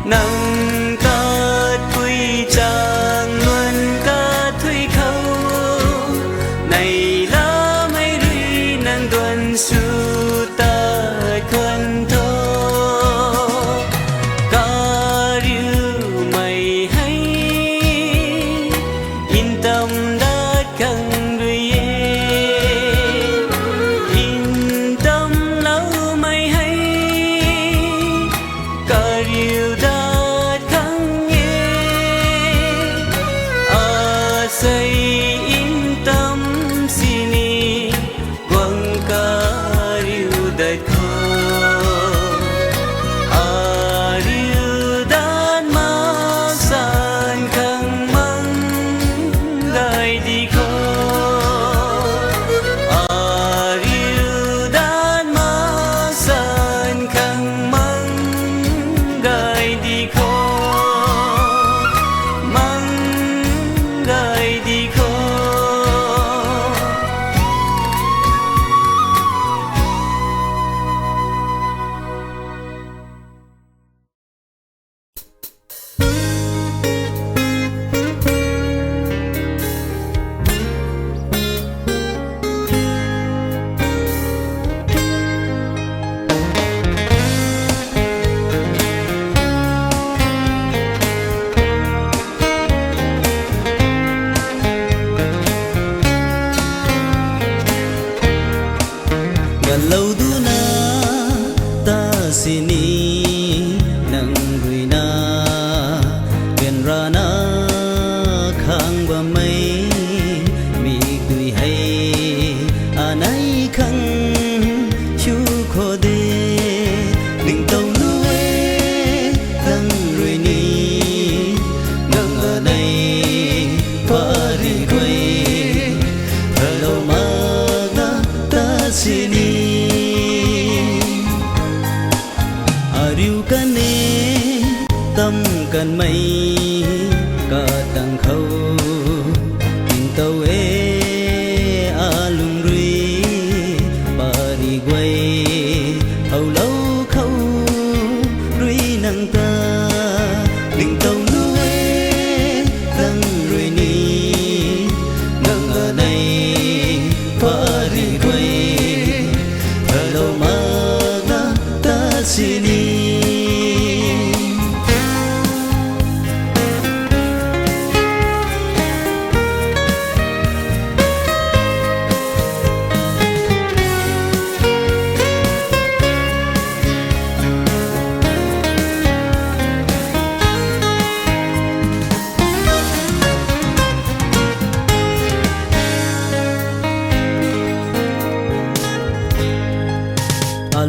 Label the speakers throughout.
Speaker 1: nắng cát quy trang luôn cát thủy khâu này lá mấy ri nắng tuần su ta khuân thô ca riu mày hay yên tâm đã khăn đuôi yên tâm lâu mày hay ca riu đã khăn say yên tâm sini quăng ca riu đại khô riu đan ma san khăn măng gai đi khô riu đan ma san khăn măng gai đi khô măng gai đi khô
Speaker 2: Galau duna ta sini nang guina ben rana khang ba mai mi gui hay anai khang chu kho de ning tàu nuôi dang rui ni nang ở đây pha đi quay hello ma ta sini riu can nê tâm cần mây cả tầng khâu tình tàu ê lung rui bà đi quay hầu lâu khâu rui nâng ta tình tàu nuôi dang rui ni nâng ở đây bà đi quay hello ma ta sini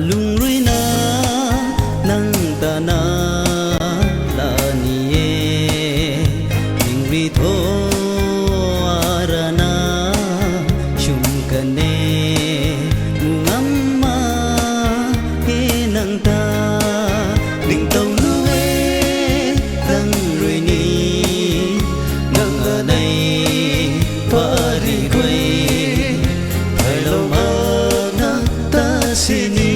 Speaker 2: lung rui na nang ta na la ni e ning ri tho arana shum kane ngam ma he nang ta ning tàu nuôi dang rui ni nang ở đây pha ri quay hello ma ta sini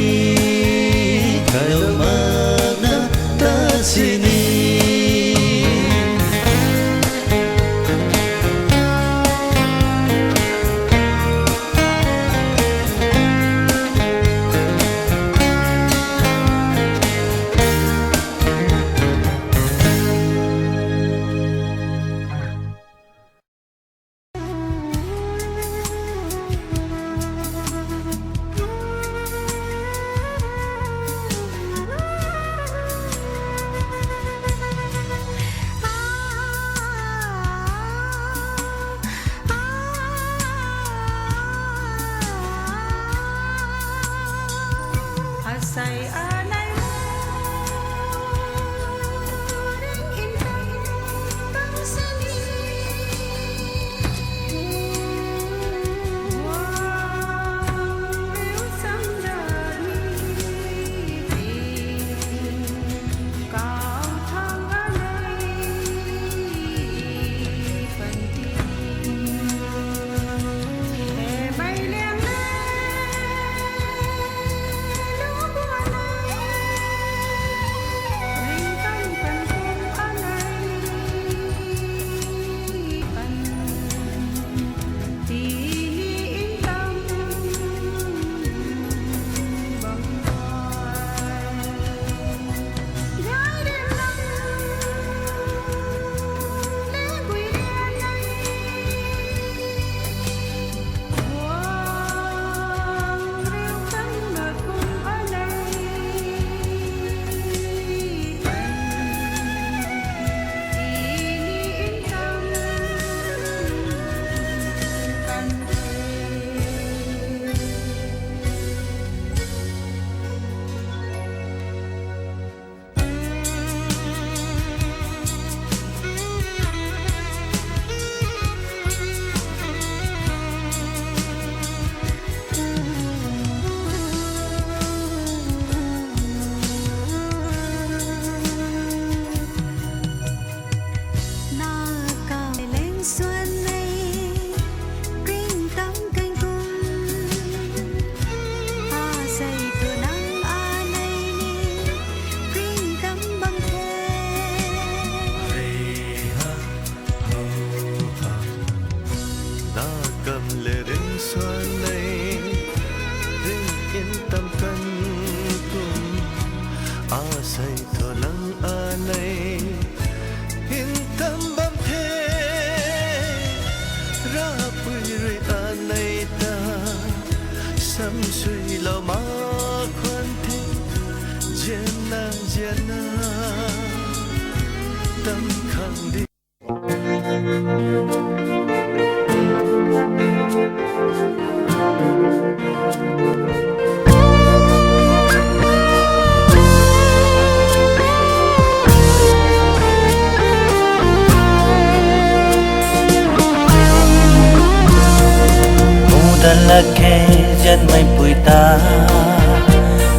Speaker 2: là khe dân mây bụi ta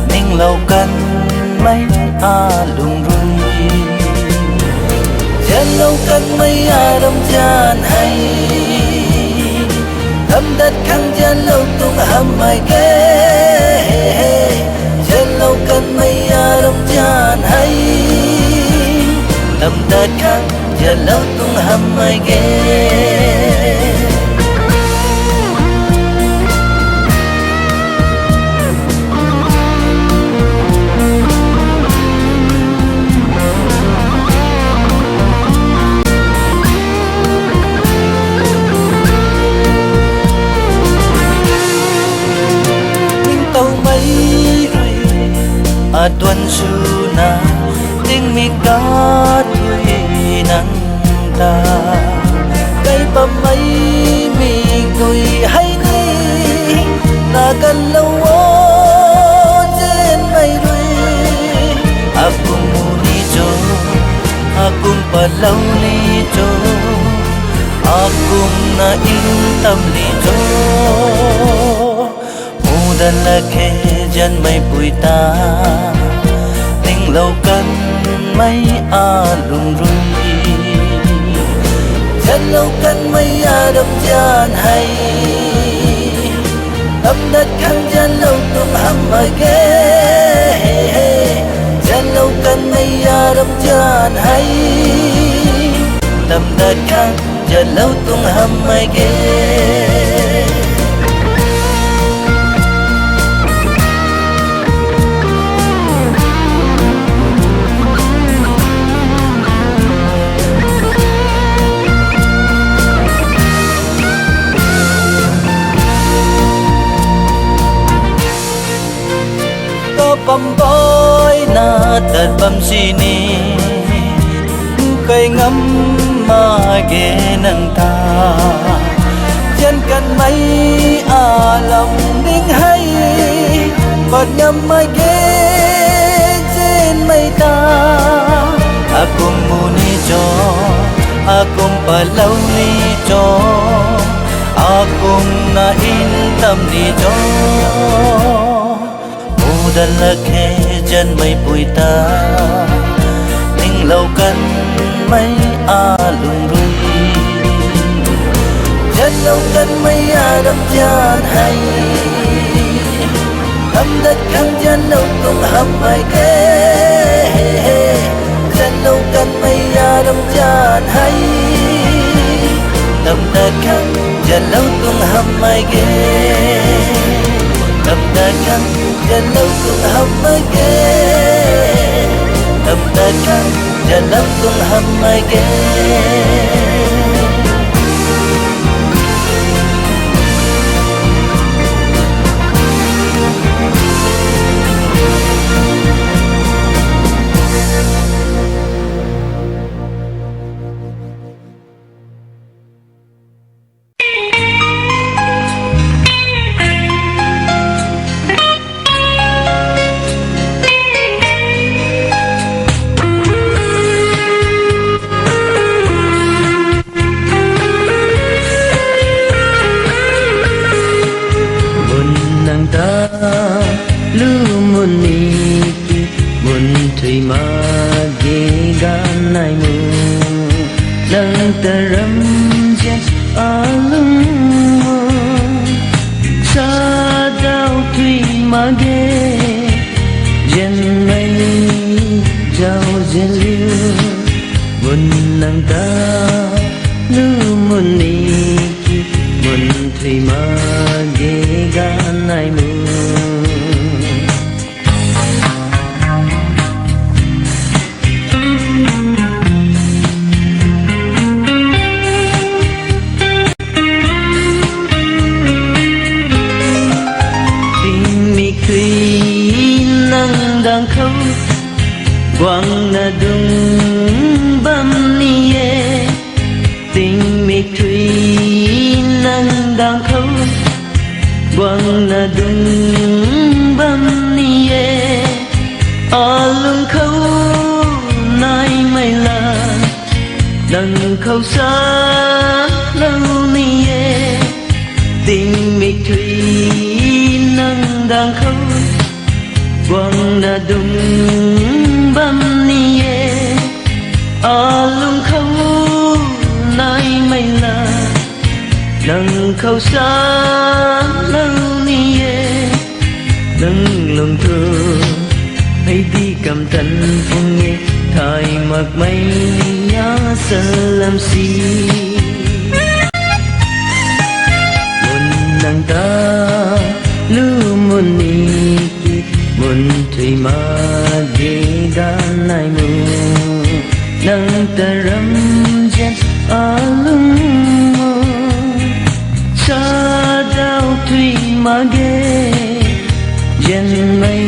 Speaker 2: ninh lâu căn mấy lùng rui dân lâu căn mấy đông chan hay thâm đất khăn dân lâu tung hầm mai ghé dân lâu căn mấy đông chan hay thâm đất khăn dân lâu tung hầm mai ghé tuần su na tiếng mi cá thui nắng ta cây bầm mấy mi thui hay đi ta cần lâu trên mây đuôi aku muni jo aku palau ni jo aku na intam ni jo mudan la khe jan mai bụi ta ninh lâu căn mấy lùng rui chân lâu căn mấy đông chan hay âm đất khăn chân lâu tung hầm mai ghé chân lâu căn mấy đông chan hay âm đất khăn chân lâu tung hầm mai ghé bầm bói na tật bầm sini cây ngắm mà ghé nâng ta chân cần mấy lòng ninh hay bật nhầm mai ghé trên mây ta aku muni cho aku palau ni cho aku na intam ni cho dan la khe chân mây bụi ta ninh lâu căn mấy lùng rui chân lâu căn mấy đông chan hay thâm đất khăn chân lâu tung hầm mai ghé chân lâu căn mấy đông chan hay thâm đất khăn chân lâu tung hầm mai ghé thâm đất khăn chân lâu tung hầm mai ghé thâm đất khăn chân lâu tung hầm mai ghé quang na dung bam ni ye tình mi thủy nang đang khâu quang na dung bam ni ye lung khâu nai mai la đang khâu xa lâu ni ye tình mi thủy
Speaker 1: na dung bam ni ye alung khâu nai mai la nang khâu sa lâu ni ye nang lòng thơ hay đi cầm thân phong nghe thay mặc mây nhá sân làm gì muốn nàng ta lưu muốn ni muốn thủy mà ghé ga nai mù nàng ta râm chen alung mơ sa đau thủy mà ghé chen mây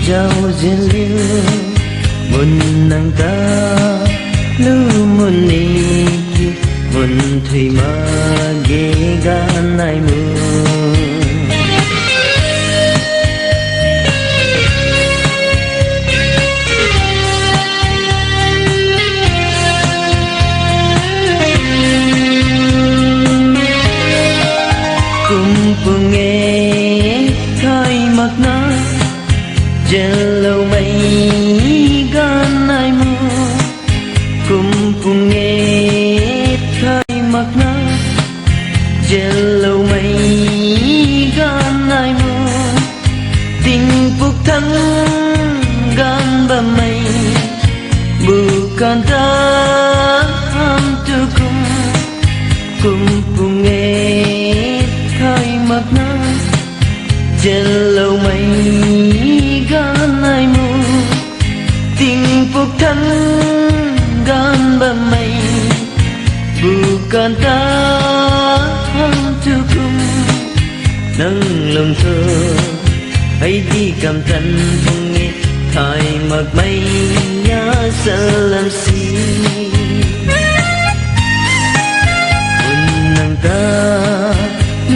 Speaker 1: giao duyên liêu muốn nàng ta lưu muốn ni muốn thủy mà ghé ga nai mù cùng nghe khai mặc na lâu mây gan ai mưa cùng nghe khai mặc na lâu mây gan ai mưa tình phúc thắng gan ba mây bukan ta ham tu cùng nghe khai mặc na lâu mây gan ai mù tình phúc thắng gan ba mây bukan ta ham tu cùng nâng lòng thơ hãy đi cầm thân phong nghe khai mặc mây nhá sợ làm gì nàng ta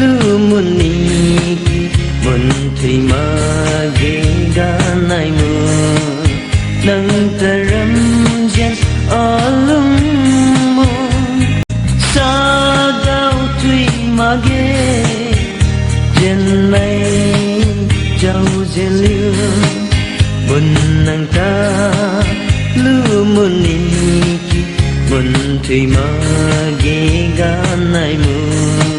Speaker 1: lưu muốn ni muốn thủy mà ghé ga nai mưa nàng ta râm chen alung mơ sa đau thủy mà ghé chen mây giao duyên liêu muốn nàng ta lưu muốn ni muốn thủy mà ghé ga nai mưa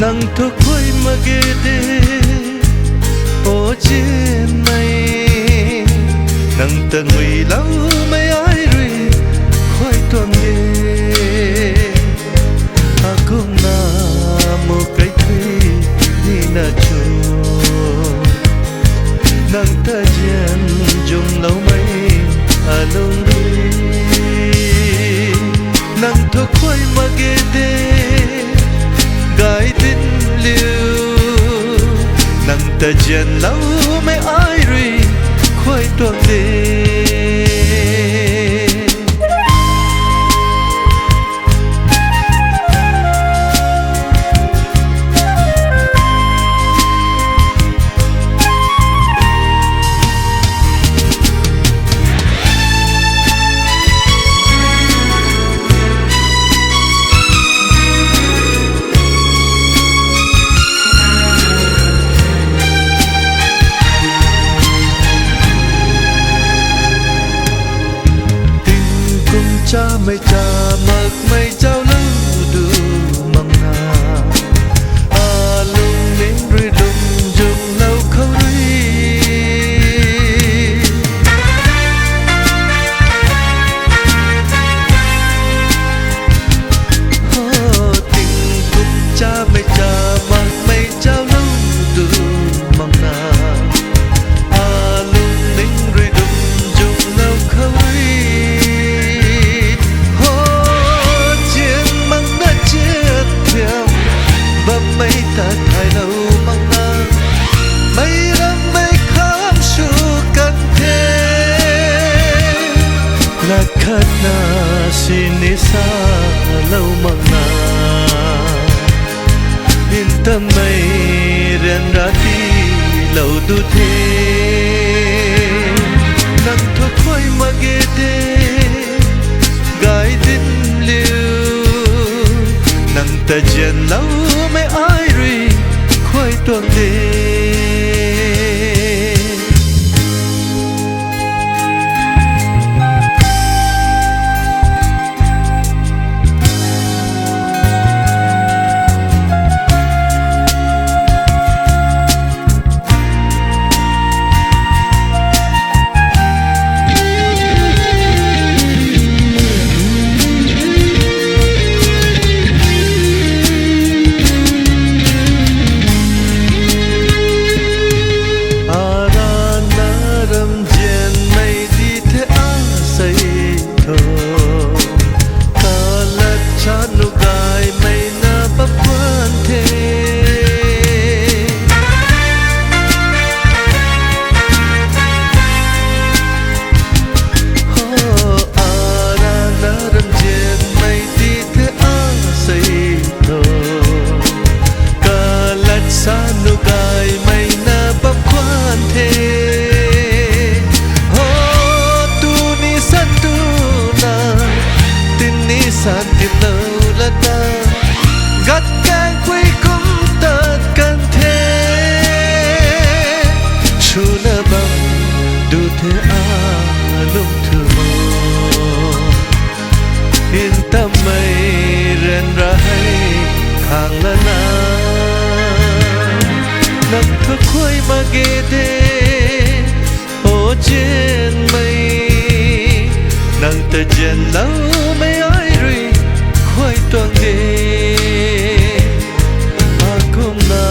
Speaker 2: nang thuk khoi magede o chin mai nang tang wi lau mai ai ri khoi tuam ye akung na mo kai thui ni na chu nang ta jen jung lau mai alung ri nang thuk khoi magede gai tin liu nang ta jen lau mai ai ri khoi tuam de tâm mây ren ra ti lâu tu thế nắng thuốc khói mà ghê đê gái đinh liu nắng ta dần lâu mấy ai ri khói tuồng đê san tìm đâu là ta gắt gàng quy cũng tất cần thế chú nơ bằng đủ thế lúc thừa yên tâm mây ren ra hay hàng là nắng thức khuây mà ghê đê ô trên mây nắng ta dần lâu mấy ai ri khói toang đê akom na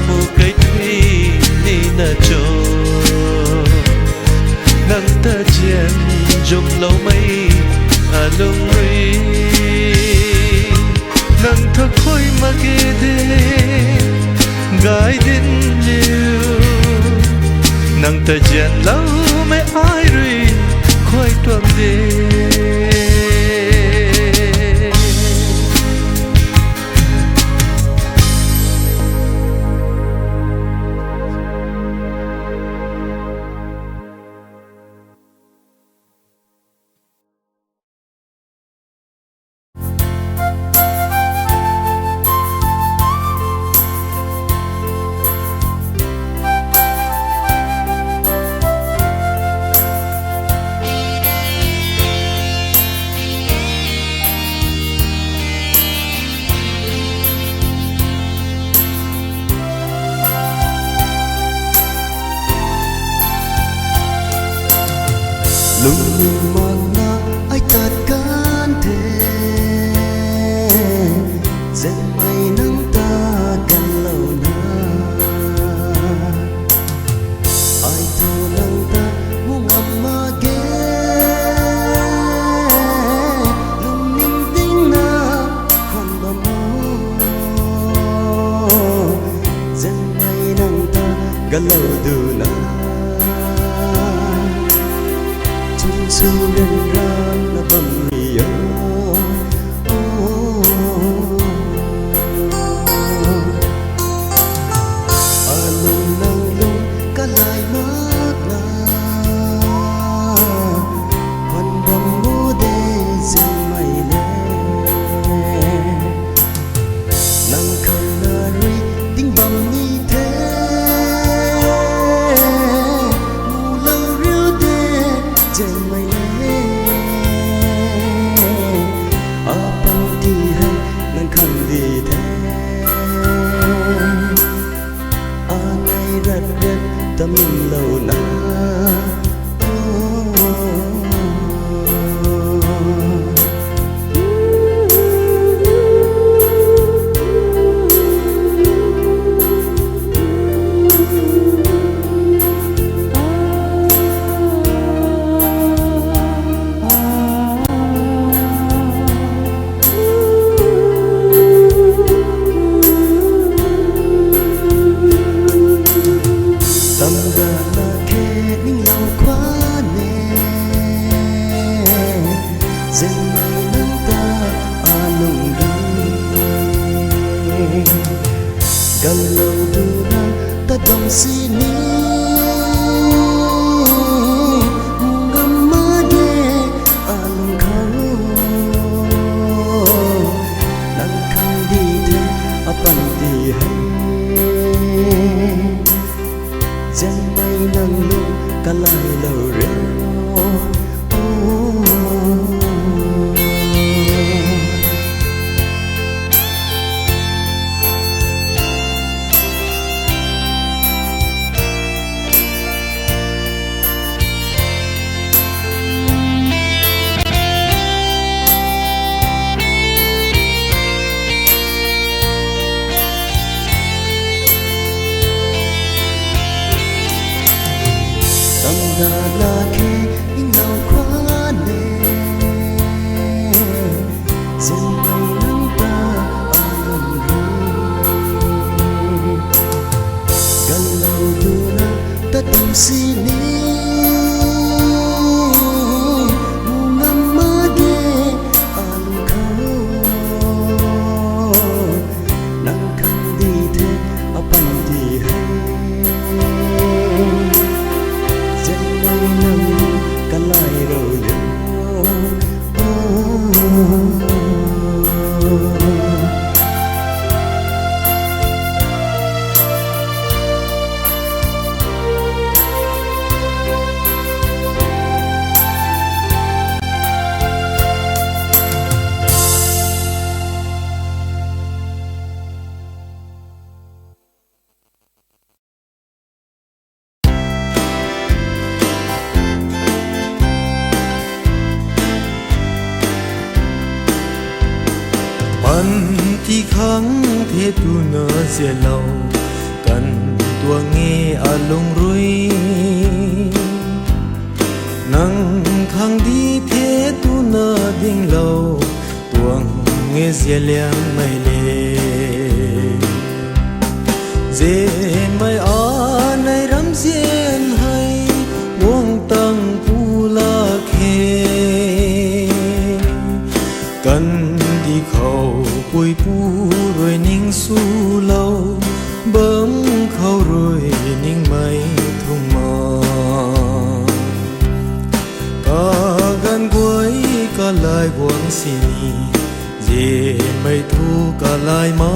Speaker 2: mu cây thủy ni na cho nắng ta dần trong lâu mấy lung ri nắng thức khói mà ghê đê gái đinh liu nắng ta dần lâu mấy ai ri khói toang đê
Speaker 3: lung mana ai takkan thể dần mây nắng ta gần lâu na ai thâu nắng ta ngu ngầm mà ghé lung ninh tinh na khoan bờ mô dần mây nắng ta gần lâu từ na su lên ran na bầm mì lung nang lung cả lại mất na quan bầm mô đê dần mây lê nang khăn na ri tinh bầm ni thế mù lâu riu đê dần mây lê Galau duna tadam sini ngamade alung kau nang kang di de apan di hai jang mai nang lu kalai lau re Tangga laki ingau kuane Zembai nanta alum ri Galau duna tatum sini Ngamade alum kau Nangkang di te apan di hai kalai rau yo
Speaker 4: Pan thi khang thế tu nơ sia lâu cần tua nghe alung rui nang khang đi thế tu nơ ding lâu tuang nghe sia liang mai le dê mai a nay ram xiên hay buông tăng pu la khe cần đi khâu bùi pu rồi ninh su lâu bấm khâu rồi ninh mây thung mò cả gan quấy cả lại buông xì dê mây thu cả lại mà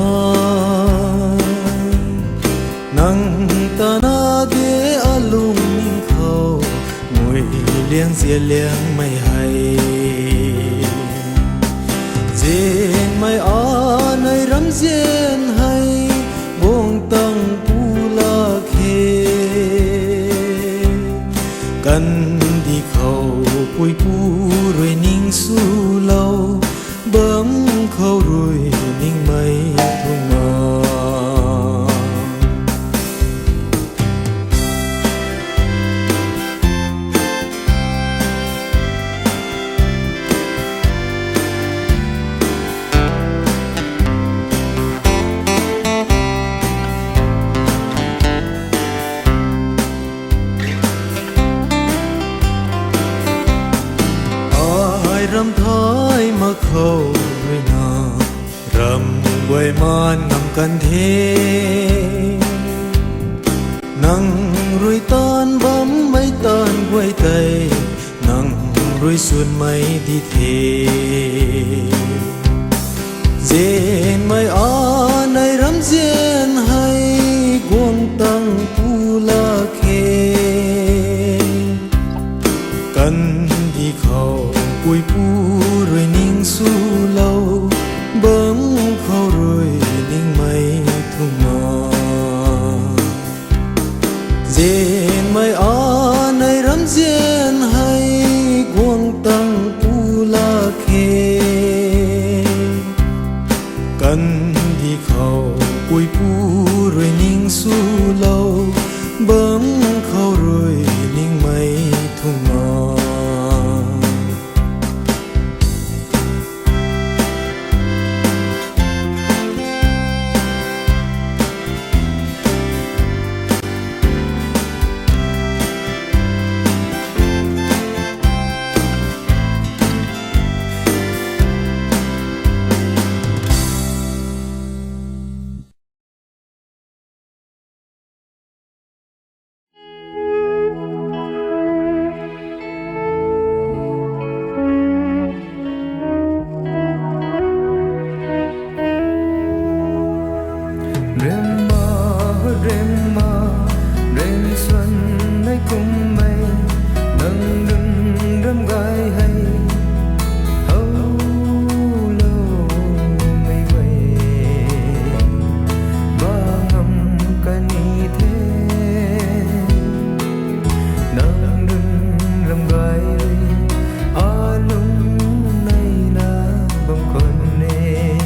Speaker 4: nang ta na ghé alung ninh khâu mùi liang dê liang mây hay Dên mai a nay ram dên hay buông tăng pu la khe cần đi khâu bùi pu rồi ninh su lâu bấm khâu rồi ninh mây thung mò râm thói mà khâu người nào râm quay man nằm cần thế nắng rồi tan bấm mấy tan quay tay nắng rồi xuân mấy đi thế dên mai a nay râm dên hay cuồng tăng pu la khe cần đi khâu bùi pu rồi ninh su lâu bấm khâu rồi ninh mây thung mò dên mai a nay ram dên hay cuồng tăng pu la khe cần đi khâu bùi pu rồi ninh su lâu bấm khâu rồi ninh mây thung mò rem xuân hãy cùng mây nâng đừng râm gai hay hấu lâu mây về ba ngầm ca ni thế nâng đừng râm gai a lung nay na bông con nè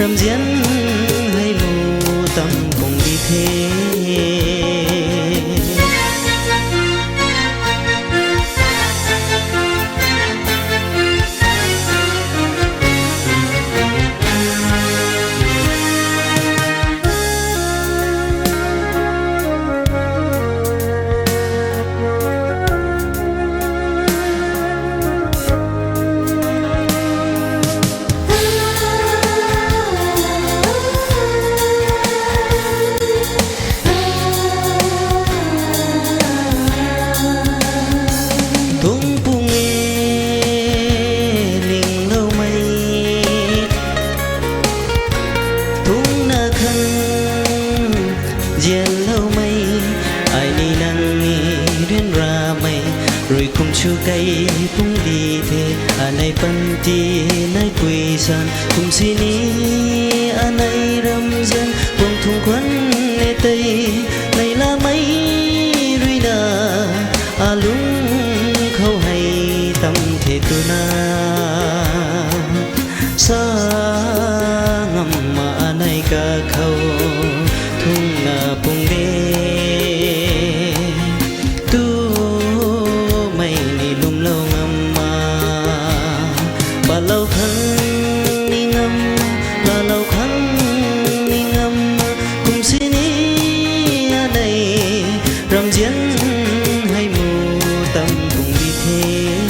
Speaker 1: rằm diễn hay mù tâm cùng đi thế chu cây cũng đi thế này phân ti này quỳ san cùng xin ý này râm dân cùng thùng quấn này tây này là mấy ruy nà lúng khâu hay tâm thể tu na sa ngầm mà này cả khâu thung na bung đê lâu khăn đi ngâm là lâu khăn đi ngâm cùng xin ý này rằm diễn hay mù tâm cùng đi thế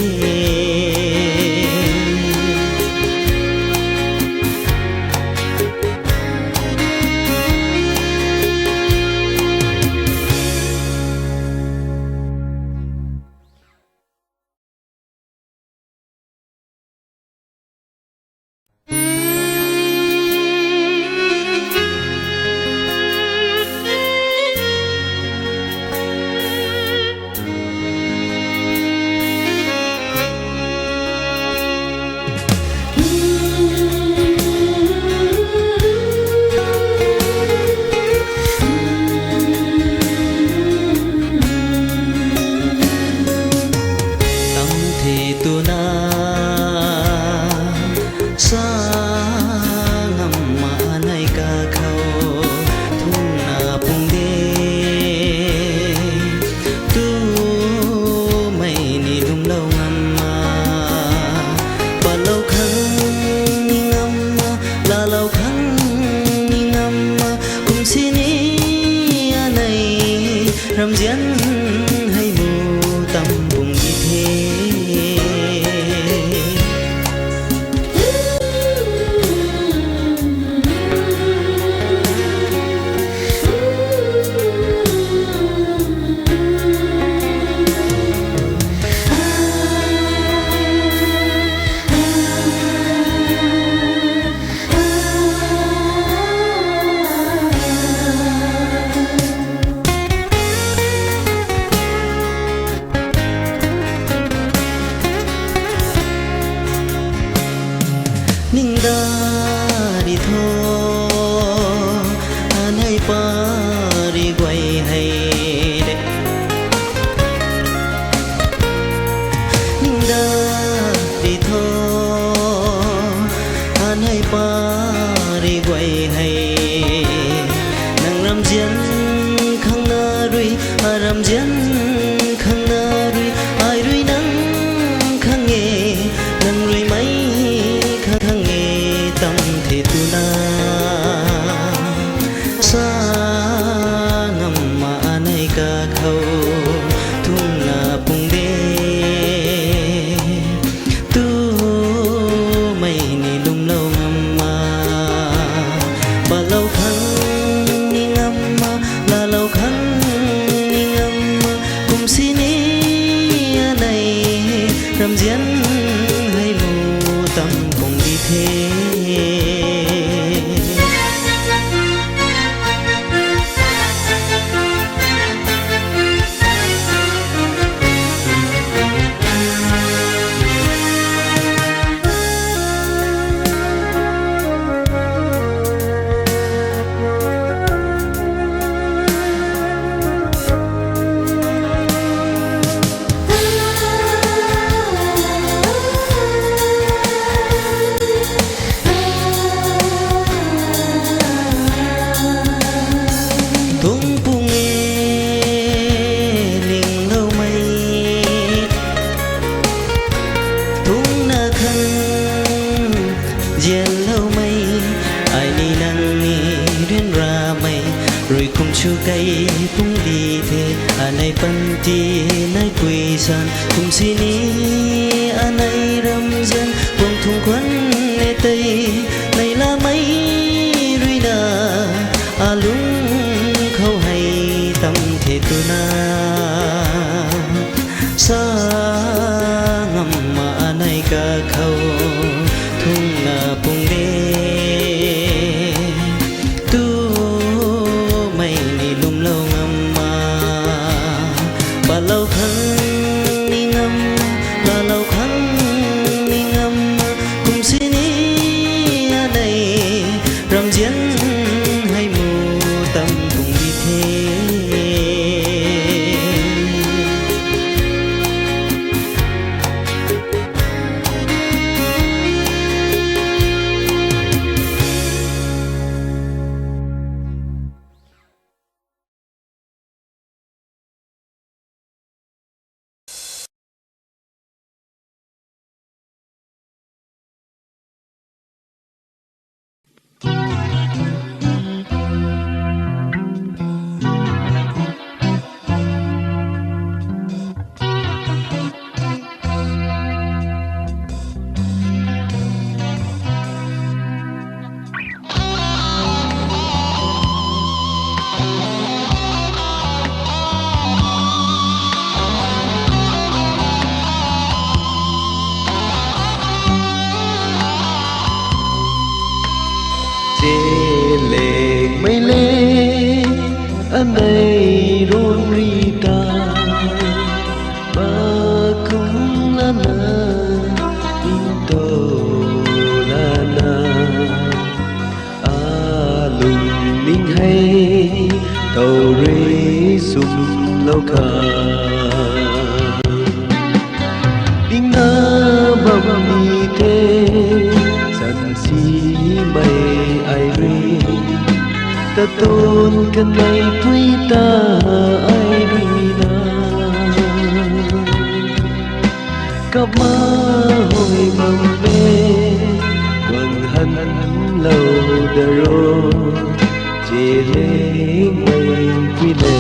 Speaker 1: rằm diễn hay mù tâm cùng đi thế ninh đa đi thô hay pa đi quay hay đẹp ninh đa đi thô hay pa đi quay hay nàng rằm diễn khang na rui rằm diễn khang na rui ai rui nắng khang nghe nàng rui mấy khang nghe tâm thể tu na sa ngầm mà này cả khâu thung na bung đê tu mày ni lung lâu ngầm mà bà lâu khăn ni ngầm là lâu khăn ni ngầm cùng xin ý này rằm diễn hay mù tâm cùng đi thế Diên lâu mây ai đi nắng ni đến ra mây rồi cùng chu cây cũng đi thế anh này bận đi nay quỳ san cùng xin ni anh này râm dân buông thùng quấn nghe tây này là mấy ruy na lúng khâu hay tâm thế tu na sa ngầm mà này cả khâu thung na bung đê tu mày ni lum lâu ngầm mà bà lâu khăn ni ngầm là lâu khăn ni ngầm cùng xin ni này rằm diễn hay mù tâm cùng đi thế
Speaker 3: lệ mây lê anh đây luôn ri ta ba cũng là na into là na lùng ninh hay tàu rê sum lâu ca đinh na bầm mi thế sẵn si mây ai ri ta tôn cần ngày quý ta ai ri na cặp má hồi mầm mê quần hân lâu đà rô chê lê mây quý lê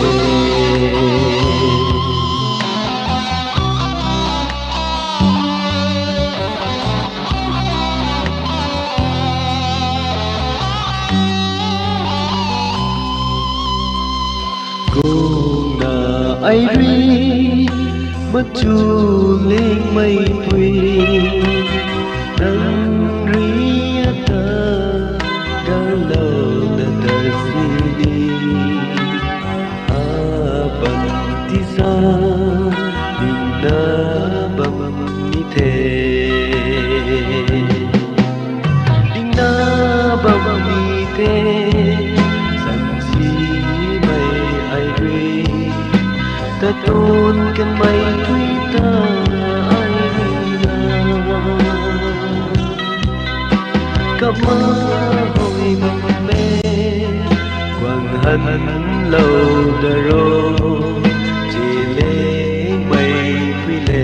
Speaker 3: ai ri mất chu lên mây quỳ nắng ri ta cả lâu ta si đi bận ti sa bình na bầm ni thế bình na bầm ni thế sẵn si mây ai ri ta tôn cần mây quý ta ai na cặp má hồi mộng mê quang hân lâu đà rô chỉ lê mây quý lê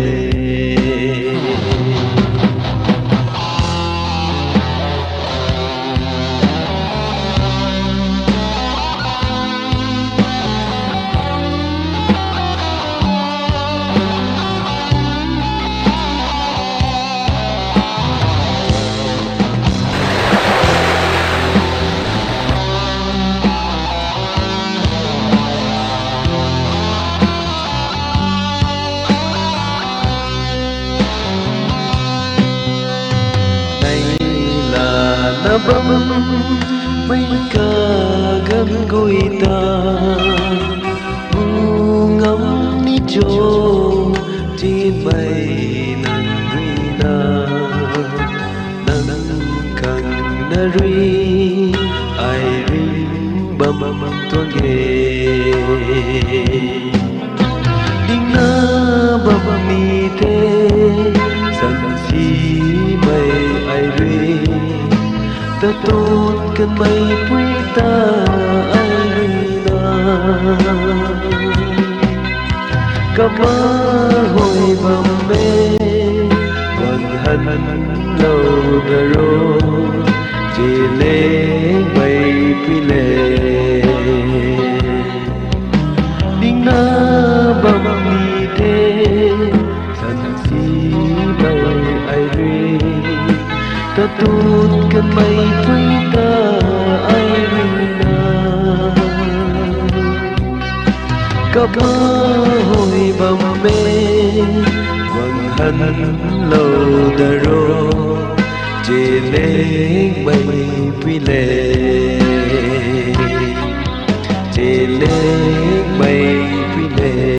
Speaker 3: bấm mấy ca gấm gối ta ngu ngắm ní chỗ trên mây nắng ri na nắng càng na ri ai ri bấm tuôn ghê đinh na bấm mi thế sẵn si mây ai ri ta tôn cần mây quý ta ai na cặp má hồi mầm mê quần hân lâu đà rô
Speaker 1: ta tut kan mai pui ta ai rina có mơ hồi bầm bê vầng hân lâu đà rô chỉ lên mây phi lệ chỉ lên mây phi lệ.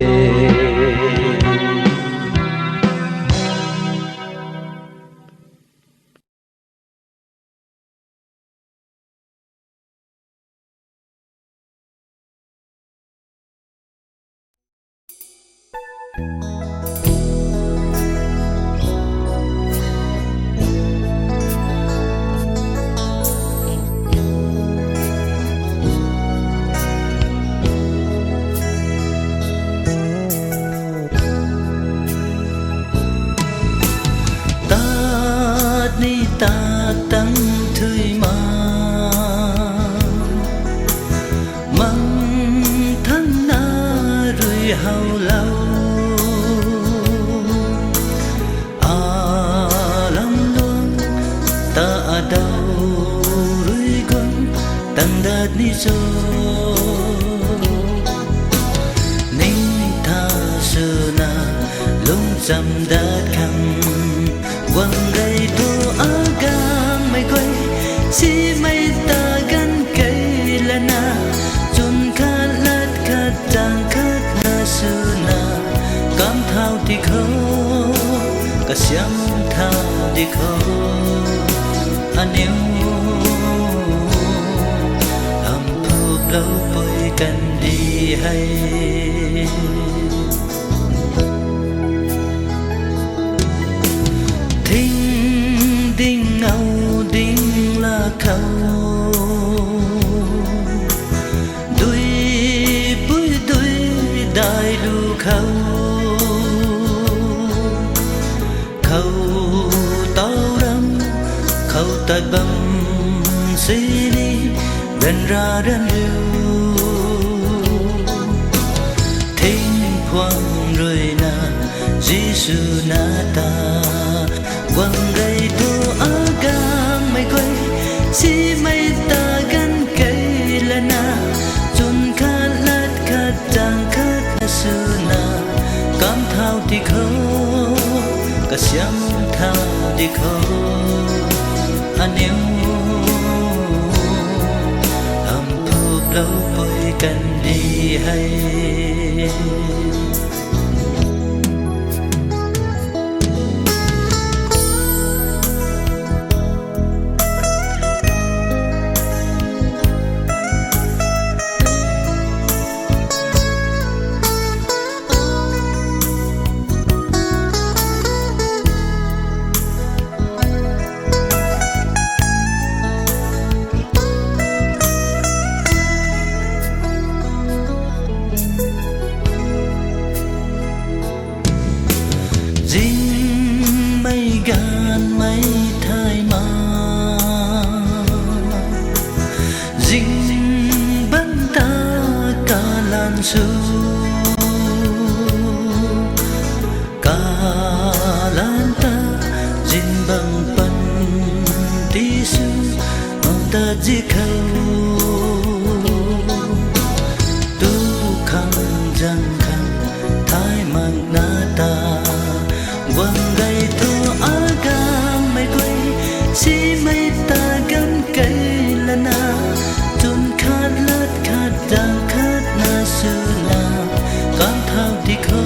Speaker 2: Ta tăng tươi mà măng thân na rồi hào lâu làm luôn ta đâu rồi con tăng đạt ni zo ninh tha sơ na lung chăm đạt khăng quăng gây tu agang mai quay si mai ta gan cây là na chun khát lát khát tang khát na sư na cam thao thì khô cả xiang thao thì khô anh yêu hầm phụp lâu bơi cần đi hay ngâu đinh là khâu đuôi bụi đuôi đại lu khâu khâu tao râm khâu tai bầm xí đi gần ra đến lưu thinh khoang rồi na Giêsu na ta quăng gây tu agang mai quay si mai ta gan cây là na chun khát lát khát tang khát na sư na cam thao thì khô cả xiang thao thì khô anh yêu hầm phụp lâu bơi cần đi hay dính mây gan mây thai mà dính bắn ta cả lan su cả lan ta dính bằng bắn tí su ông ta dí khâu tu khăn răng khăn thái mang na ta quăng gây tu agang mai quay si mai ta gan cây là na chun khát lát khát đang khát na sư na cam thao thì khô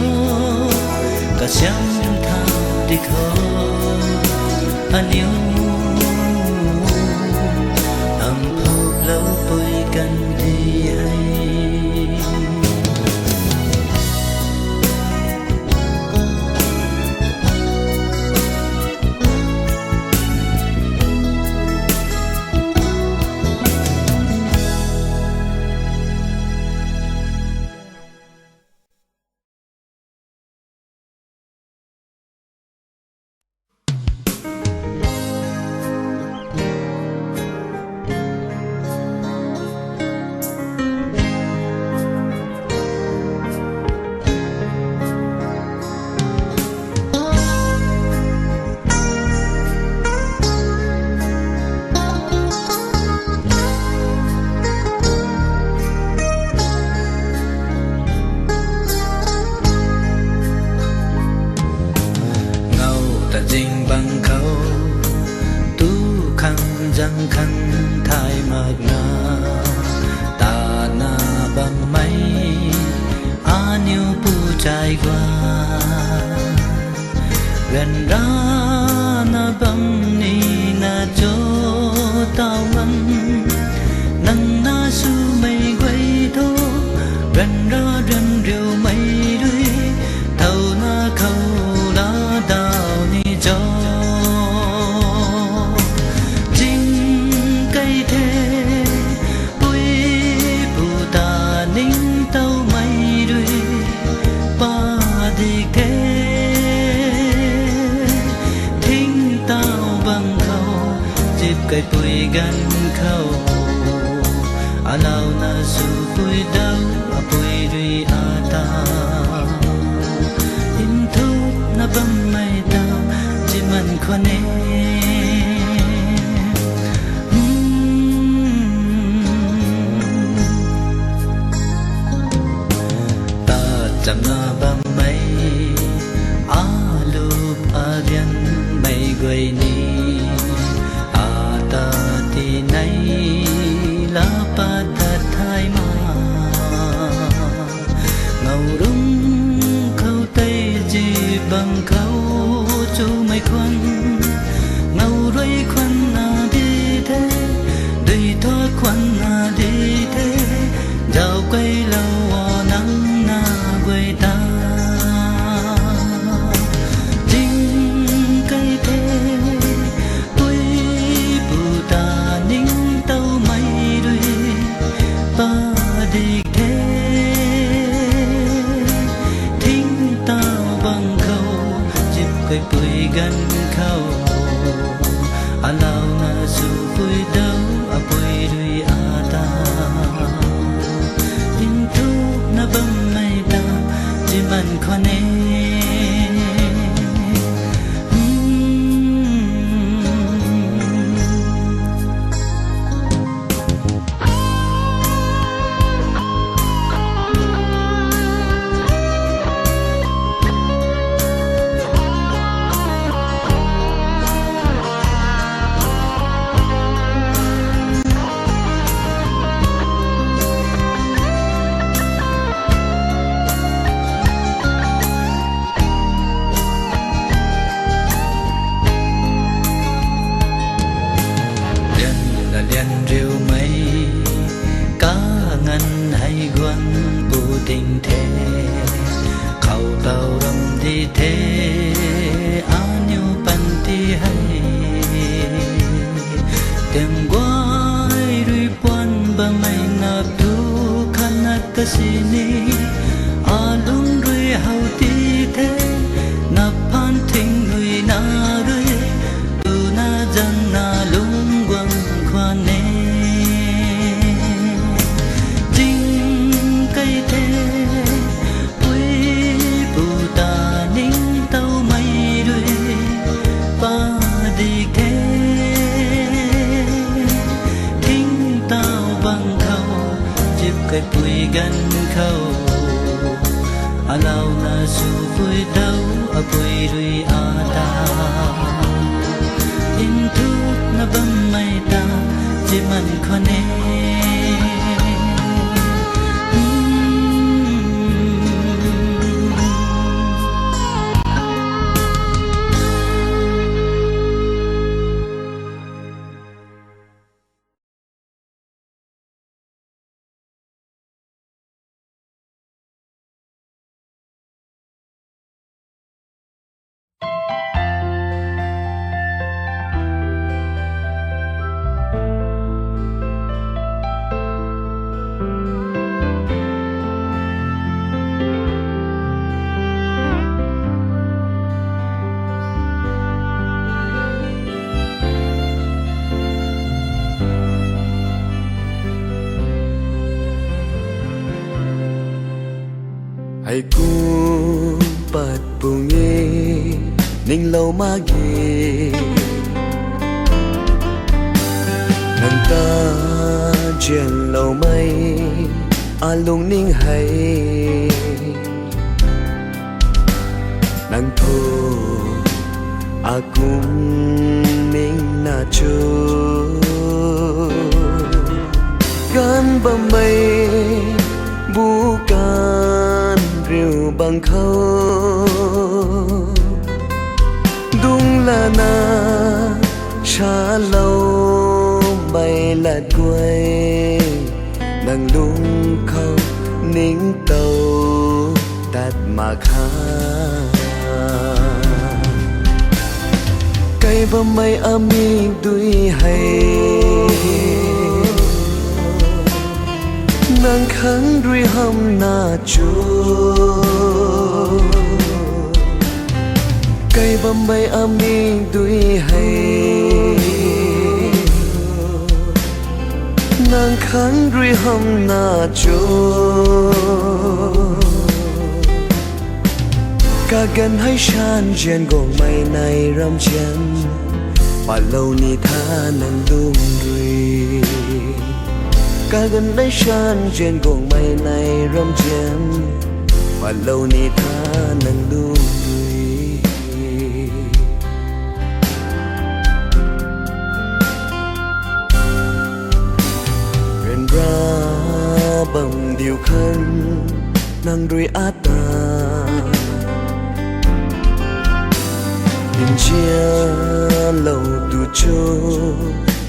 Speaker 2: cả xiang thao thì khô anh yêu hầm phụp lâu bơi cần đi hay
Speaker 4: răng khăn thai mạc na ta na băng mây a niu pu trải qua gần ra na băng ni na cho tao ngân nắng na su mây quay thô gần ra rừng rượu mây đuôi thâu na khâu lá đào ni cho chính cây thế bụi bù ta nín tàu mây đuôi ba đi thế thính tao bằng khâu dịp cây bụi gần khâu a lao na su bụi đâu a bụi đuôi a ta in thu na bấm mây tao chỉ mình khoan nè ta chăm na bấm mây a lup a rian mây quay ni a ta ti nay la pa ta thai ma ngầu rung khâu tây gì bằng khâu chú mây khoan ngầu rơi khoan na đi thế đầy thoa khoan na đi thế dạo quay lâu nắng na quay ta chính cây thế bụi bù ta nín tàu mây đuôi ba đi thế thính tao bằng khâu dịp cây bụi gần khâu a lao na su bụi đâu a bụi đuôi a ta in thu na bấm mây ta chỉ mình khoan nè liền rêu mây cá ngân hay quân bù tình thế khâu tàu rầm đi thế áo nhiêu pan ti hay tiếng quay đuôi quan ba mây nạp thu khanat kasini a lung đuôi hậu ti thế nạp pan thinh người na đuôi tu na dân na lung quăng khoan nè chính cây thế bụi bù ta nín tàu mây đuôi ba đi thế thính tao bằng khâu dịp cây bụi gần khâu a lao na su bụi đâu a bụi đuôi a ta in thu na bấm mây ta chỉ mình khoan nè
Speaker 3: ai ku pat bungi ning lâu ma gi nàng ta chuyện lâu mây a lung ning hay nàng thô a cũng ning na chu khâu đúng là na xa lâu bay lạt quay nang lung khâu nín tàu tạt mà khá cây bơm mây ami đuôi hay nang kháng đuôi hâm na chú cây bơm mây ami đuôi hay nang kháng đuôi hâm na chú cả gần hay shan trên gồng mây này râm chân và lâu ni tha nang đung đuôi cả gần hay shan trên gồng mây này râm chân và lâu ni tha nang đung đuôi rên ra bằng điều khăn nang đuôi át ta in chia lâu tu cho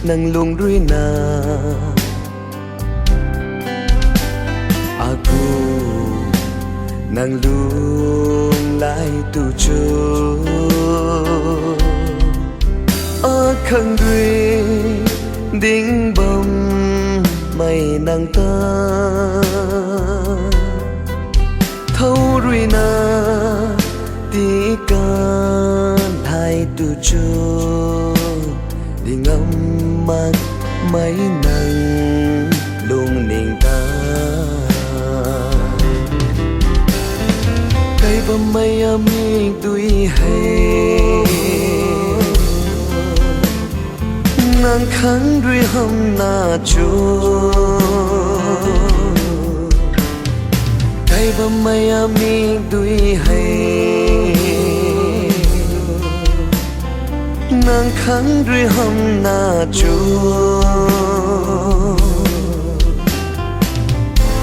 Speaker 3: nang lung đuôi na aku nang lung lại tu cho ở khang đuôi đinh bông mây nang ta thâu đuôi na tí can hai tu cho đi ngắm mắt mấy nắng luôn niềm ta cây bơm mây ami đuôi hay nang kháng đuôi hâm na cho cây bơm mây ami đuôi hay nang kháng đuôi hâm na chú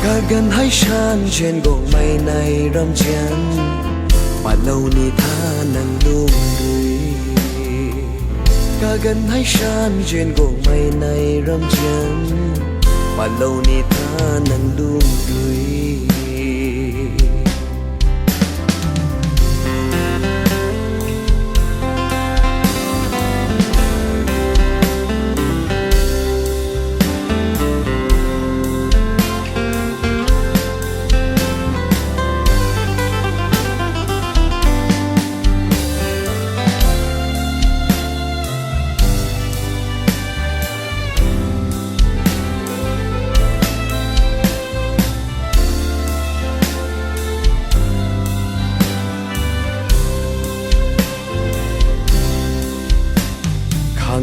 Speaker 3: cả gần hay shan trên gồng mây này râm chân mà lâu ni tha nang đung đuôi cả gần hay shan trên gồng mây này râm chân mà lâu ni tha nang đung đuôi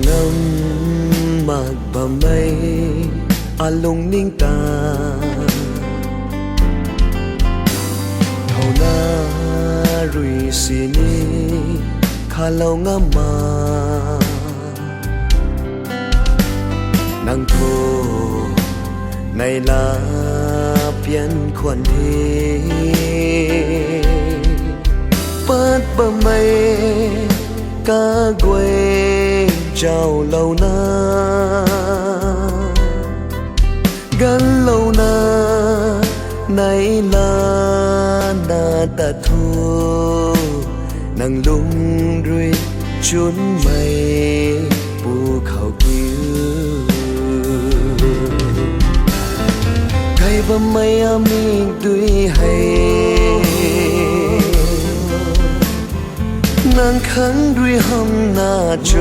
Speaker 3: ngâm mặc vào mây lung ninh ta thầu na rui sini kha lâu ngâm mà nang thô này là biến khuẩn đi bát bờ mây cá quê chào lâu na gần lâu na này là na ta thu nang lung rui chốn mây bu khảo cứu cây bầm mây ami tuy hay nang kháng đuôi hâm na cho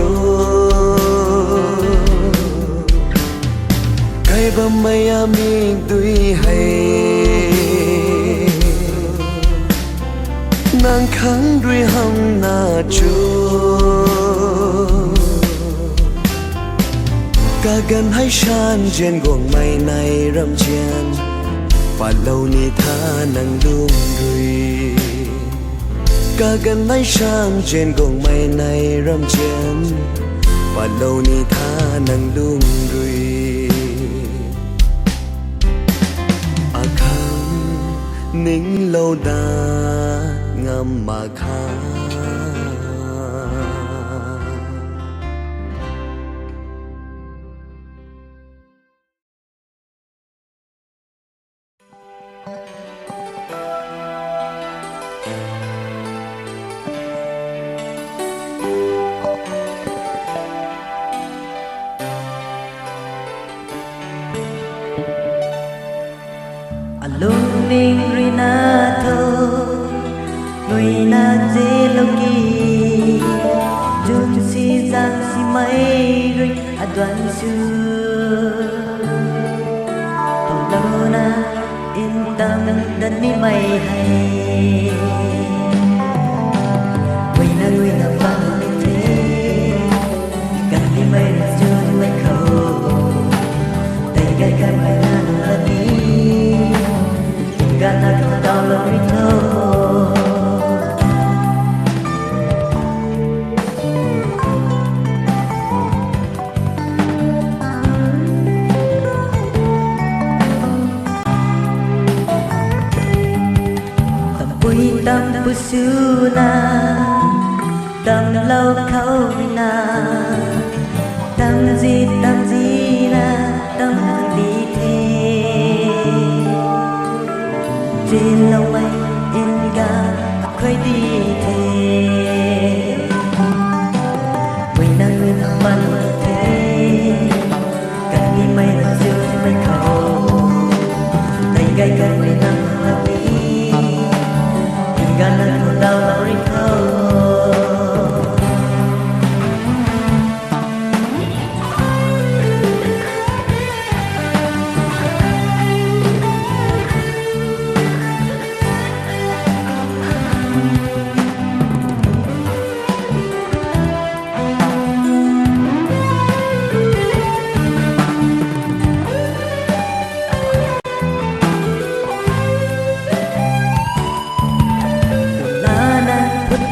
Speaker 3: cây bầm mây ami tuy hay nang kháng đuôi hâm na cho cả gần hay shan trên guồng mây này râm chen và lâu ni tha nang đung đuôi cả gần hay shan trên guồng mây này râm chen và lâu ni tha nang đung đuôi a khang nín lâu đài tâm mà khá
Speaker 1: Alung ning rina tho Nui na dê lâu kỳ Jun si giang si mai rin a đoan xưa Tàu lâu na in tâm đất mi mây hay Quay na vang lên thế Gần đi mây là chôn mây khâu Tay gai gai mây na nụ là đi Gana kau tahu lebih tahu Tampui tampu suna Tam lau kau na Tam zi na Tam di the Trên lâu mây in ga khơi đi thế Quay nắng nguyên ban thế Cần đi mây là dương mây khẩu Tay gai gai mây nắng là đi In ga nắng không đau là rin khâu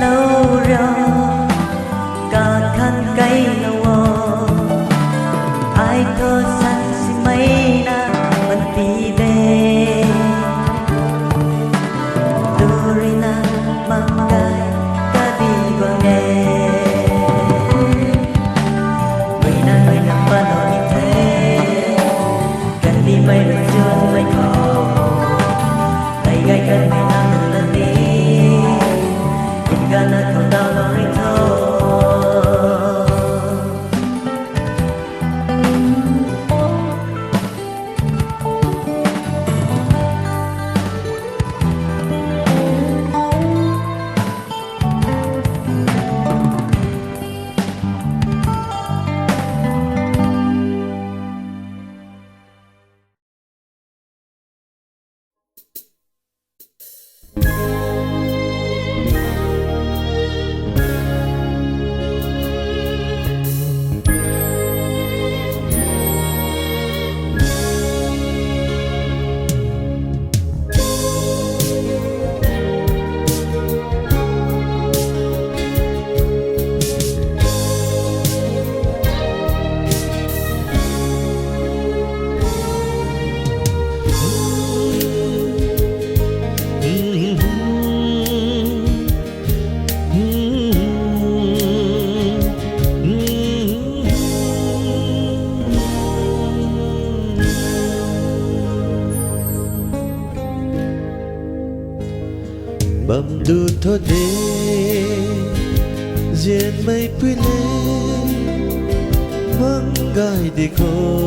Speaker 1: lâu rồi cả khăn cây lâu ai thơ săn si mấy na vẫn tí bê Dorina mang gai cả đi qua nghe người na ba nói như thế cần đi mây rồi chưa mây khó tay gai cần mây na lần đi Gana kau tahu rin tahu
Speaker 3: bầm đu thô đê diện mây quy lê vắng gai đi khô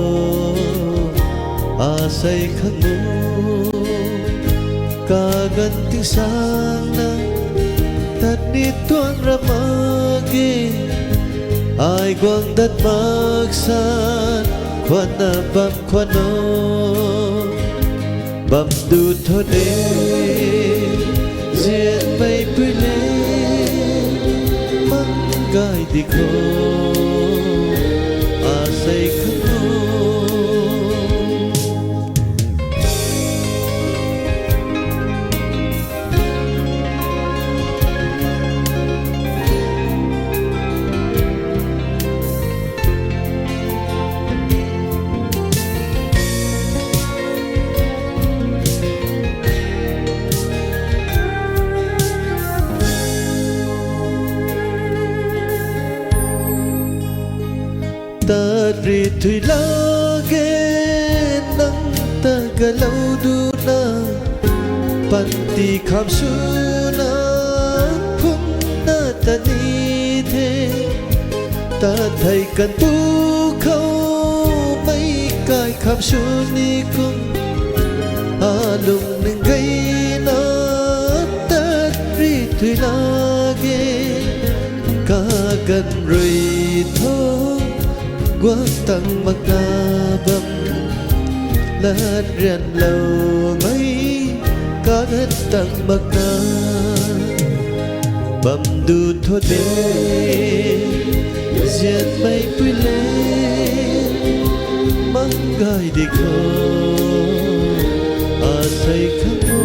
Speaker 3: say khắc ngô cả gần tiếng sáng nắng thật đi tuôn ra mơ ghi ai quăng đất mắc san khoan bầm khoan nô bầm đu thô đê diện mây quy lê vắng gai đi khô say khắc ngô ri thui la ge nang ta ga lau du na pan ti kham su na phum na ta ni the ta thai kan tu khâu mấy cái kham su ni cung a lung ning gai na ta ri thui la ge ka gần rồi thôi quá tăng mặc na bầm lát rèn lâu mấy cá hết tăng mặc na bầm du thôi đê diệt mây quy lên măng gai đi khó à say khắc mô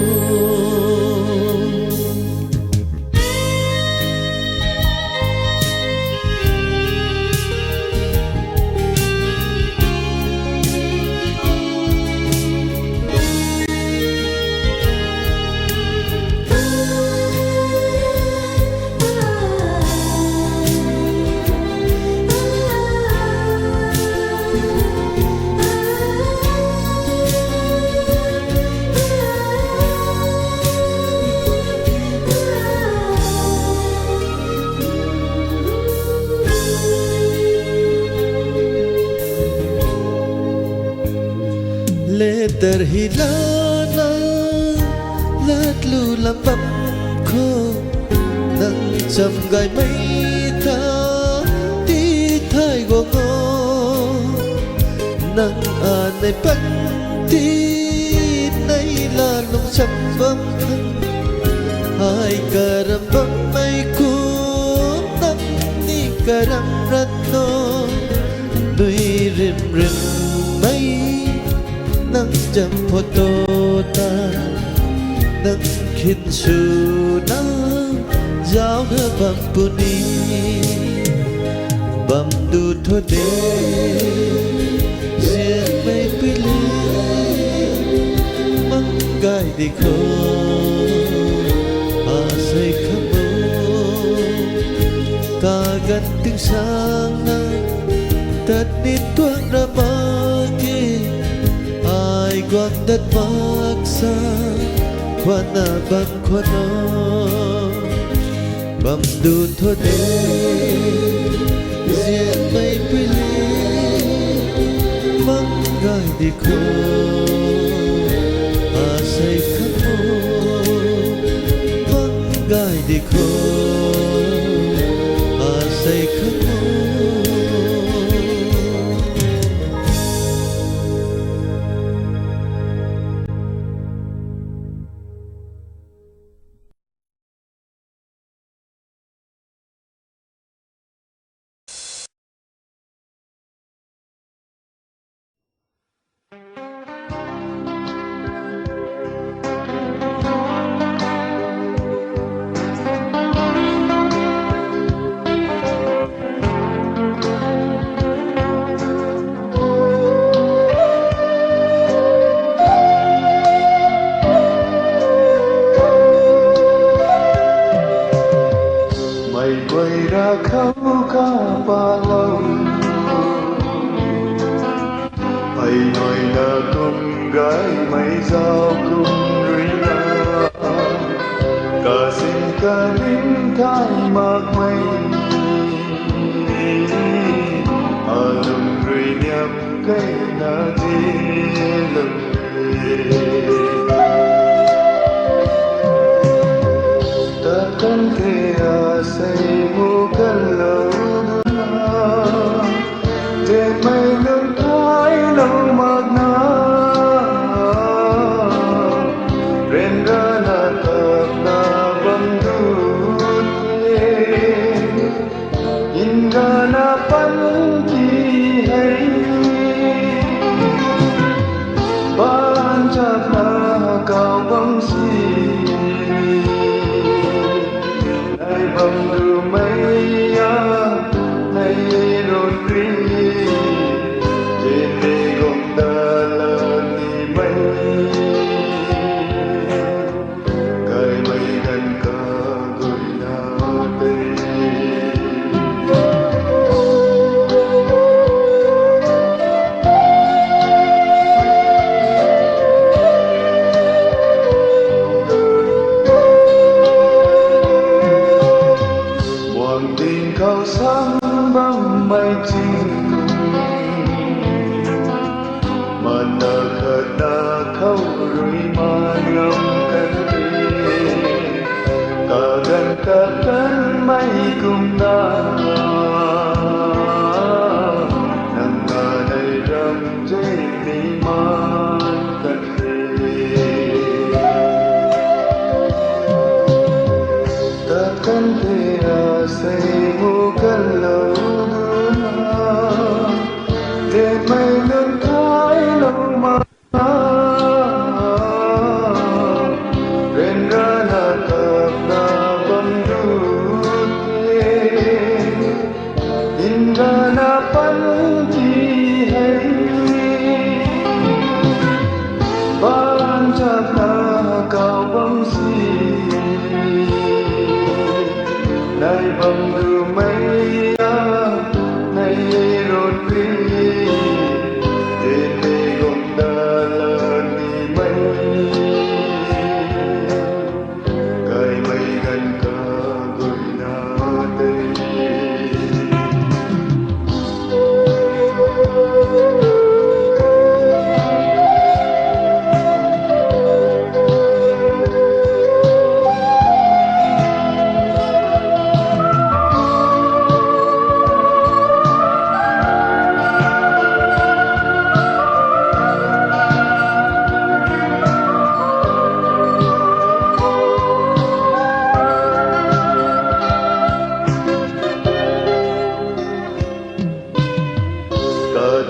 Speaker 3: lê tờ hi la na lát lu lam bắp khô nắng chầm gai mấy ta tí thay gò ngô nắng à này bắt tí này là lung chầm bắp khăn hai cà ram bắp mấy cu nắm ni cà ram rát nô đuôi rim rim mấy nắng chăm phô tô ta nắng khinh su na giáo hơ bam puni bam du thô đê riêng mây pili măng gai đi khô à say khắp mô ta gần tiếng sáng na tất nít tuang ra mơ kia ai quan đất mắc xa khoan à bam khoan nó bam đun thốt đê diện mây quy lý măng gai đi khô à say khắc mô măng gai đi khô à say khắc mô
Speaker 5: Ban chap na
Speaker 3: khâu rồi mà ngầm cần đi cả gần cả cơn mây cùng ta nằm ở đây râm dây mì man cần đi ta cần thể xây một căn lầu để mây luôn thái lâu mà ren ra là tập na bầm rút in ra na pan chi hay ban chap na cao bầm si nay bầm du mây nay rốt ri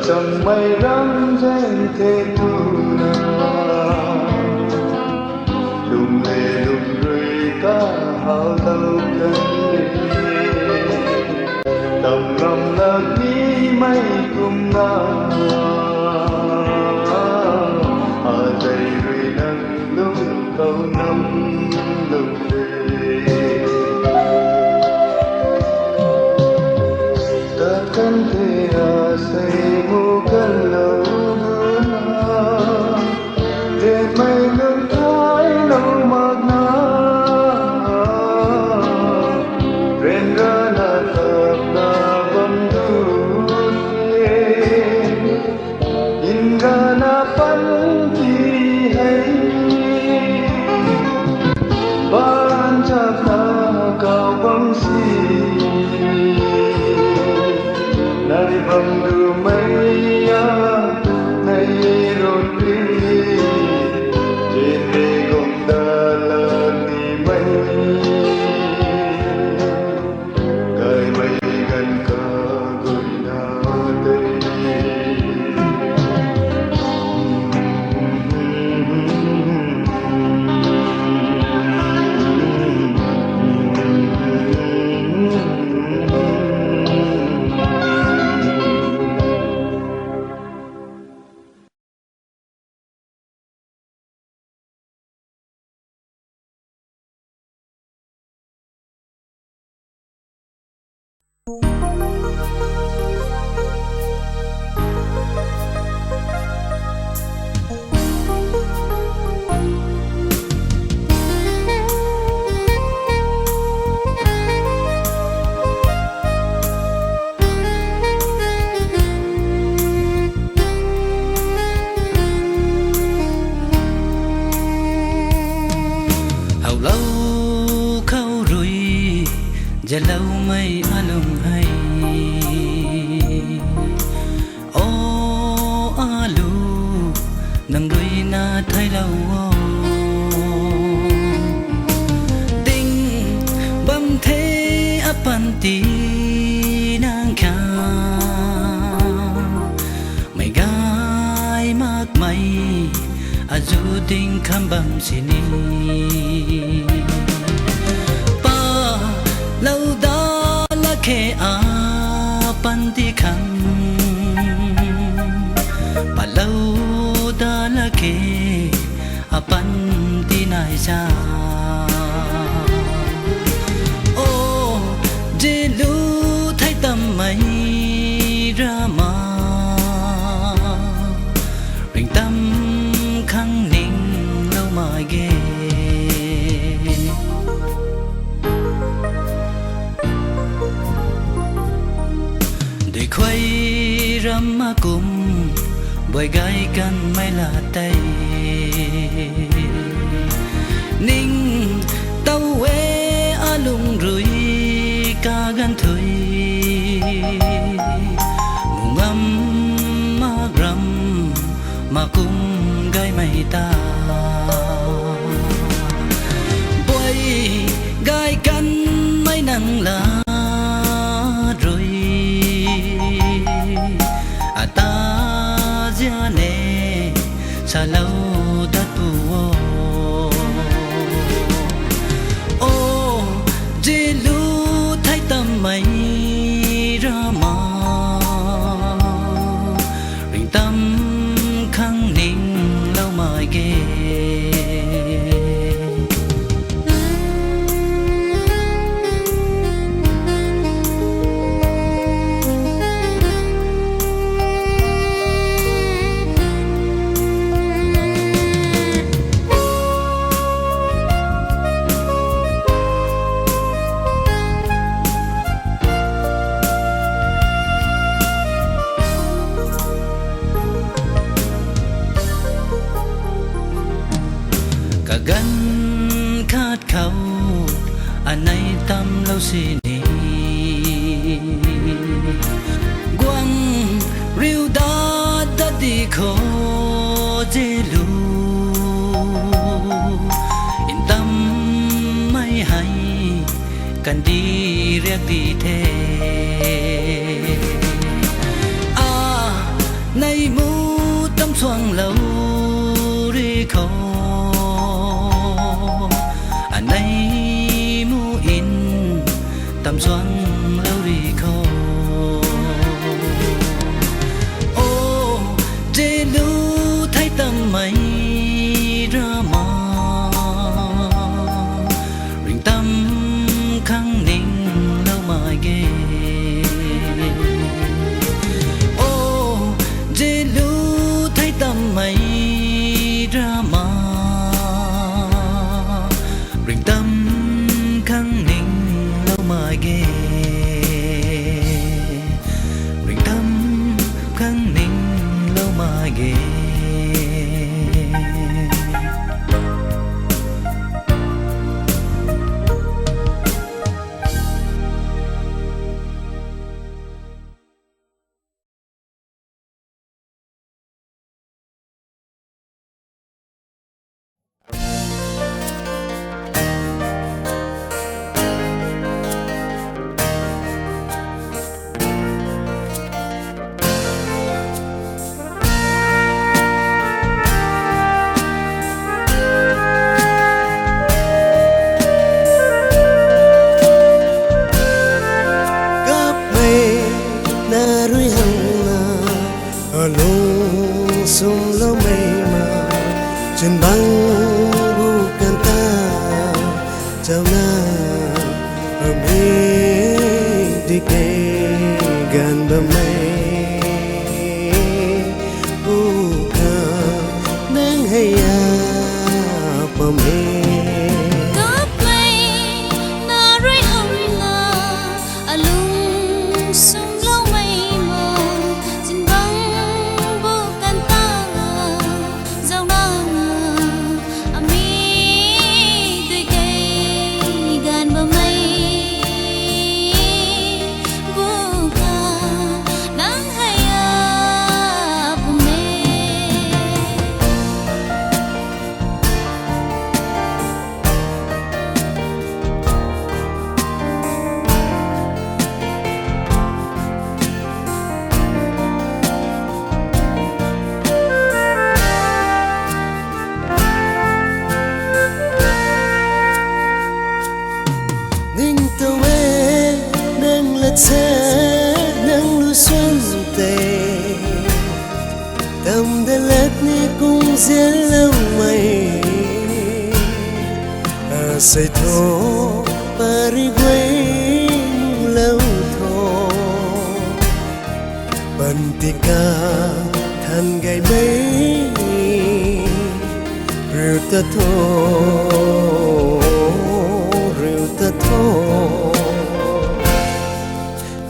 Speaker 3: chẳng mây răng danh thế tu na lùng lệ lùng rơi ta hào tàu cần đồng lòng lạc đi mây cùng na ở đây rồi nắng lung câu năm lùng lệ ta cần thể xây một căn lầu để mây luôn thái lâu mạc na ren ra là tập na bầm rút in ra na pan chi hay ban chap na cao bầm si nay bầm du mây nay rốt ri trên đê gồng ta lên đi mây cài mây gần cả gối na đây
Speaker 4: giờ lâu mây alung hay ô alu nang đôi na thay lâu tình bầm thế apan ti nang kha mày gai mak mày azu tình kham bam sini lâu đó là khe pan ti khang pa lâu đó là khe pan ti nai sa ô dê lu thay tâm mây ra mà bình tâm khăng ninh lâu mai ghê để khuây râm mà cùng bởi gai căn mai là tay ninh tàu ế a lung rủi ca gan thủy mùng âm ma gram mà cũng gai mây ta bởi gai căn mai nắng là rồi à ta gia nè xa lâu đất bùa ô dê lu thấy tâm mày ra mà rình tâm khăng ninh lâu mai ghê cả gan khát khao anh ấy tâm lâu xin đi quăng riu đã đi khó dễ lu yên tâm mấy hay cần đi riêng đi thế à nay mu tâm xoang lâu đi khó anh ấy mu in tâm xoắn lâu đi khó ô dê lu thấy tâm mày ra mà rình tâm khăng ninh lâu mai ghê ô dê lu thấy tâm mày ra mà rình tâm khăng ninh lâu mai ghê rình tâm khăng ninh lâu mai ghê
Speaker 3: sum lo mây mà trên băng bukan ta chào na ở mi đi kề gần bờ mây bukan nắng hay à bờ mây sẽ nắng lưu xuân tề tâm đã lết ni cùng diễn lâu mây à say thô Paris quay lâu thô bần tika than gai mấy rượu ta thô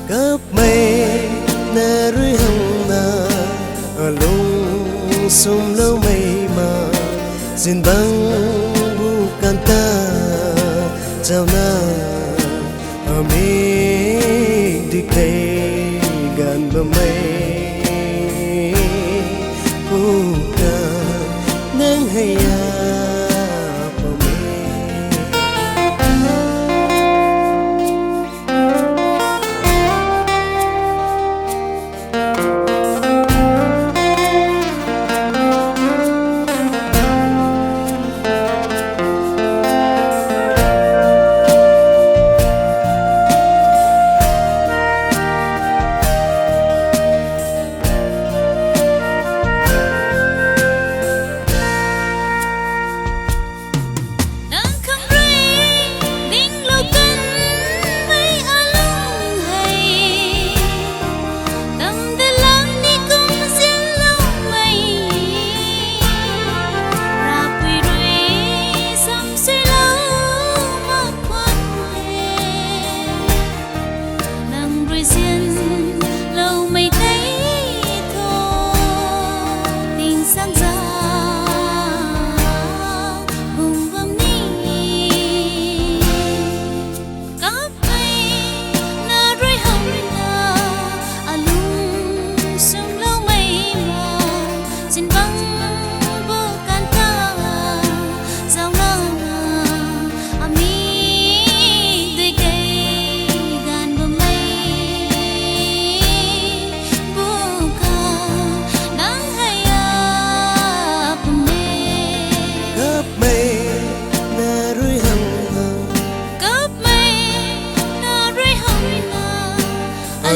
Speaker 3: cấp mây na rưới hồng na alo lung sum lâu mây mà xin băng bukan ta chào na ami đi cây gần bờ mây bukan nắng hay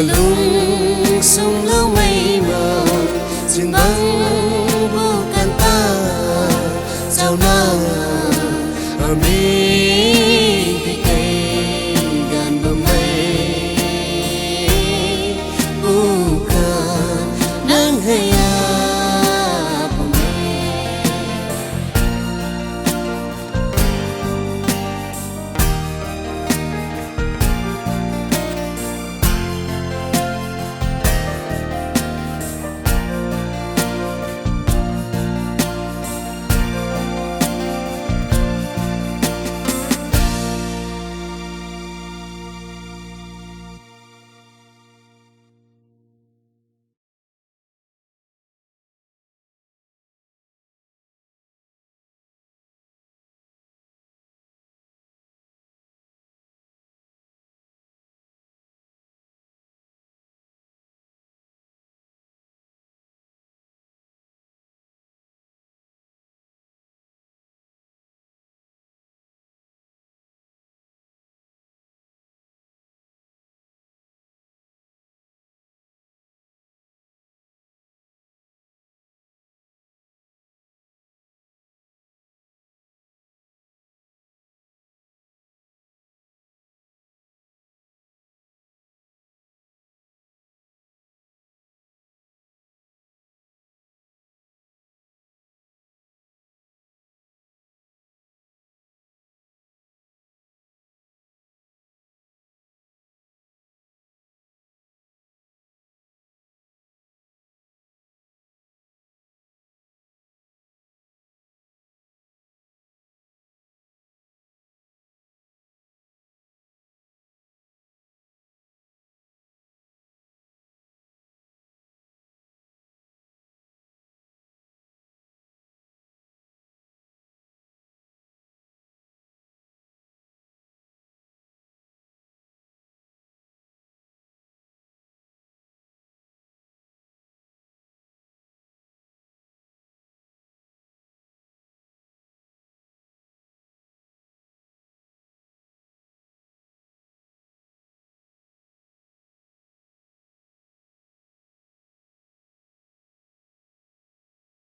Speaker 3: lung sum lâu mây mờ xin băng bukan ta chào na ami